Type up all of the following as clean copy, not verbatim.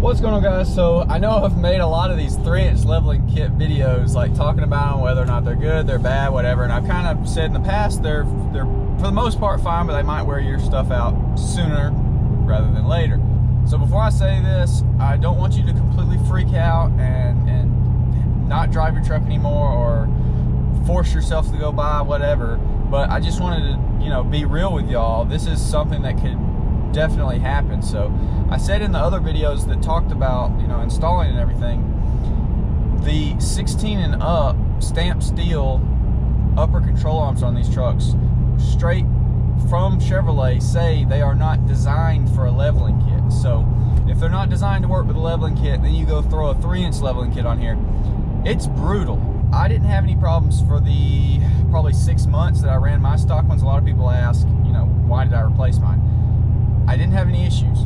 What's going on, guys? So I know I've made a lot of these 3-inch leveling kit videos, like talking about them, whether or not they're good, they're bad, whatever, and I've kind of said in the past they're for the most part fine, but they might wear your stuff out sooner rather than later. So before I say this, I don't want you to completely freak out and not drive your truck anymore or force yourself to go buy whatever, but I just wanted to, you know, be real with y'all. This is something that could definitely happen. So I said in the other videos that talked about, you know, installing and everything, the 16 and up stamped steel upper control arms on these trucks straight from Chevrolet say they are not designed for a leveling kit. So if they're not designed to work with a leveling kit, then you go throw a 3-inch leveling kit on here. It's brutal. I didn't have any problems for the probably 6 months that I ran my stock ones. A lot of people ask, you know, why did I replace mine? I didn't have any issues.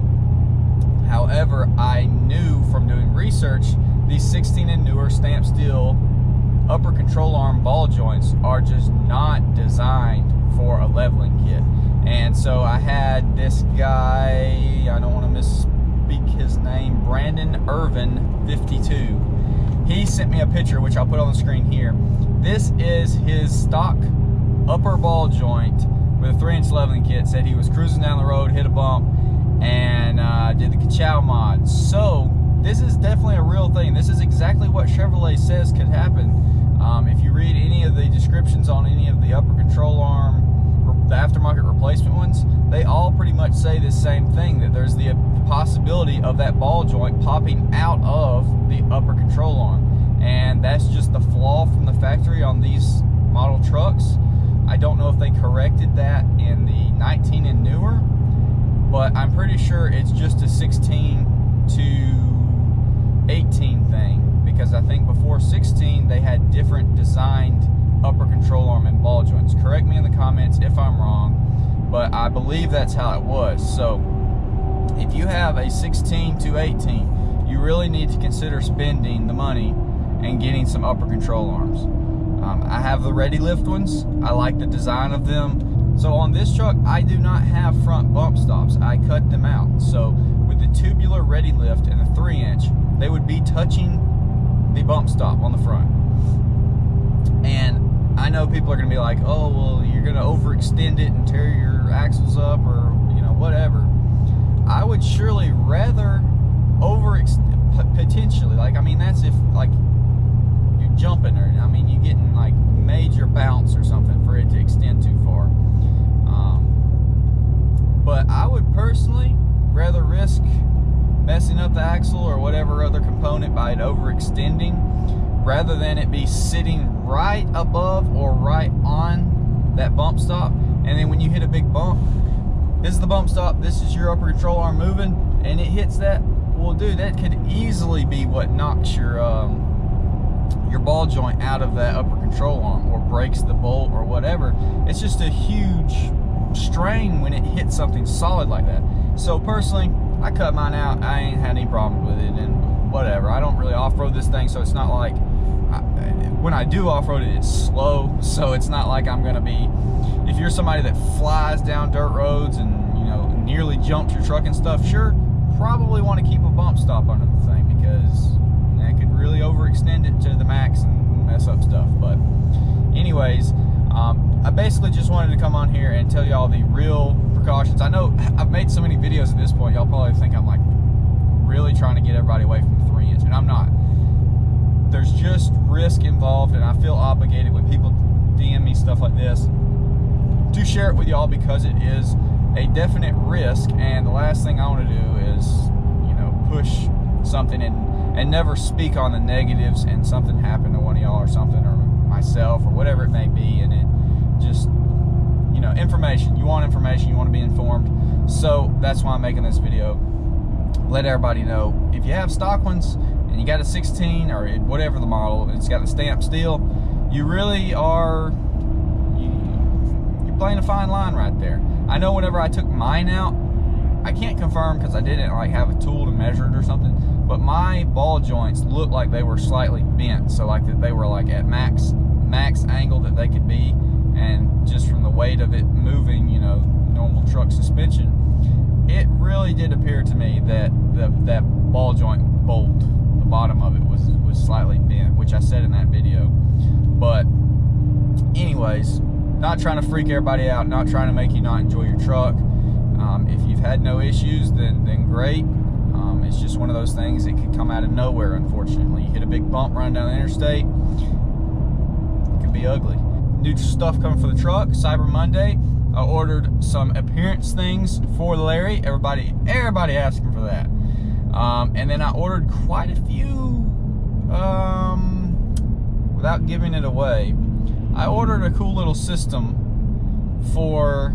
However, I knew from doing research, these 16 and newer stamped steel upper control arm ball joints are just not designed for a leveling kit. And so I had this guy, I don't want to misspeak his name, Brandon Irvin 52. He sent me a picture, which I'll put on the screen here. This is his stock upper ball joint with a 3-inch leveling kit. Said he was cruising down the road, hit a bump, and did the ka-chow mod. So this is definitely a real thing. This is exactly what Chevrolet says could happen. If you read any of the descriptions on any of the upper control arm, the aftermarket replacement ones, they all pretty much say the same thing, that there's the possibility of that ball joint popping out of the upper control arm. And that's just the flaw from the factory on these model trucks. I don't know if they corrected that in the 19 and newer, but I'm pretty sure it's just a 16 to 18 thing, because I think before 16 they had different designed upper control arm and ball joints. Correct me in the comments if I'm wrong, but I believe that's how it was. So if you have a 16 to 18, you really need to consider spending the money and getting some upper control arms. I have the Ready Lift ones. I like the design of them. So on this truck, I do not have front bump stops. I cut them out. So with the tubular Ready Lift and the 3-inch, they would be touching the bump stop on the front. And I know people are going to be like, oh, well, you're going to overextend it and tear your axles up, or, you know, whatever. I would surely rather overextend, potentially. Like, I mean, that's if, like, you're jumping, or, I mean, you getting, like, major bounce or something for it to extend too far. But I would personally rather risk messing up the axle or whatever other component by it overextending, rather than it be sitting right above or right on that bump stop. And then when you hit a big bump, this is the bump stop, this is your upper control arm moving, and it hits that. Well, dude, that could easily be what knocks your ball joint out of that upper control arm, or breaks the bolt or whatever. It's just a huge strain when it hits something solid like that. So personally, I cut mine out. I ain't had any problem with it, and whatever. I don't really off-road this thing, so it's not like, when I do off-road it, it's slow, so it's not like I'm gonna be, if you're somebody that flies down dirt roads and, you know, nearly jumps your truck and stuff, sure, probably want to keep a bump stop under the thing, because that could really overextend it to the max and mess up stuff. But anyways, I basically just wanted to come on here and tell y'all the real precautions. I know I've made so many videos at this point, y'all probably think I'm like really trying to get everybody away from the 3-inch, and I'm not. There's just risk involved, and I feel obligated when people DM me stuff like this to share it with y'all, because it is a definite risk. And the last thing I want to do is, you know, push something and never speak on the negatives, and something happen to one of y'all or something, or myself, or whatever it may be, and it just, you know, information. You want information, you want to be informed. So that's why I'm making this video. Let everybody know, if you have stock ones and you got a 16 or whatever the model, it's got the stamped steel, you really are, you're playing a fine line right there. I know whenever I took mine out, I can't confirm because I didn't like have a tool to measure it or something, but my ball joints looked like they were slightly bent, so like that they were like at max angle that they could be, and just from the weight of it moving, you know, normal truck suspension, it really did appear to me that that ball joint bolt, the bottom of it was slightly bent, which I said in that video. But anyways, not trying to freak everybody out, not trying to make you not enjoy your truck. If you've had no issues, then great. It's just one of those things that could come out of nowhere, unfortunately. You hit a big bump running down the interstate, it could be ugly. New stuff coming for the truck, Cyber Monday. I ordered some appearance things for Larry. Everybody asking for that. And then I ordered quite a few, without giving it away, I ordered a cool little system for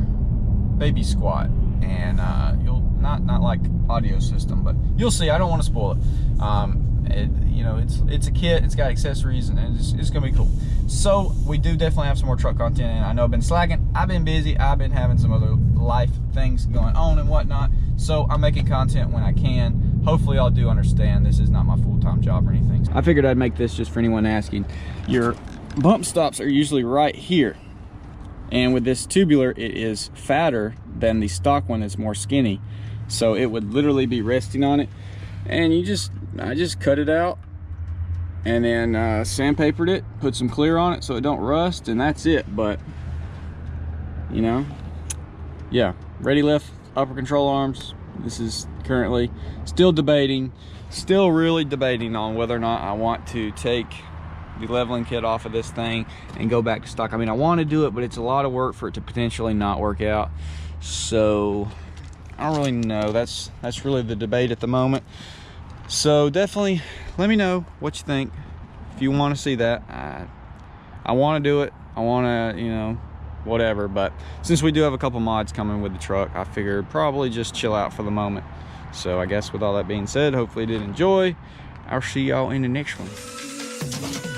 Baby Squat. And you'll not like audio system, but you'll see. I don't want to spoil it. You know, it's a kit, it's got accessories, and it's gonna be cool. So we do definitely have some more truck content, and I know I've been slacking, I've been busy, I've been having some other life things going on and whatnot, so I'm making content when I can. Hopefully y'all do understand this is not my full-time job or anything. I figured I'd make this just for anyone asking. Your bump stops are usually right here, and with this tubular, it is fatter than the stock one that's more skinny, so it would literally be resting on it. And I just cut it out and then sandpapered it, put some clear on it so it don't rust, and that's it. But you know, yeah, ready lift upper control arms. This is currently still really debating on whether or not I want to take the leveling kit off of this thing and go back to stock. I mean, I want to do it, but it's a lot of work for it to potentially not work out. So I don't really know. That's really the debate at the moment. So definitely let me know what you think. If you want to see that, I want to do it. I want to, you know, whatever. But since we do have a couple mods coming with the truck, I figured probably just chill out for the moment. So I guess with all that being said, hopefully you did enjoy. I'll see y'all in the next one.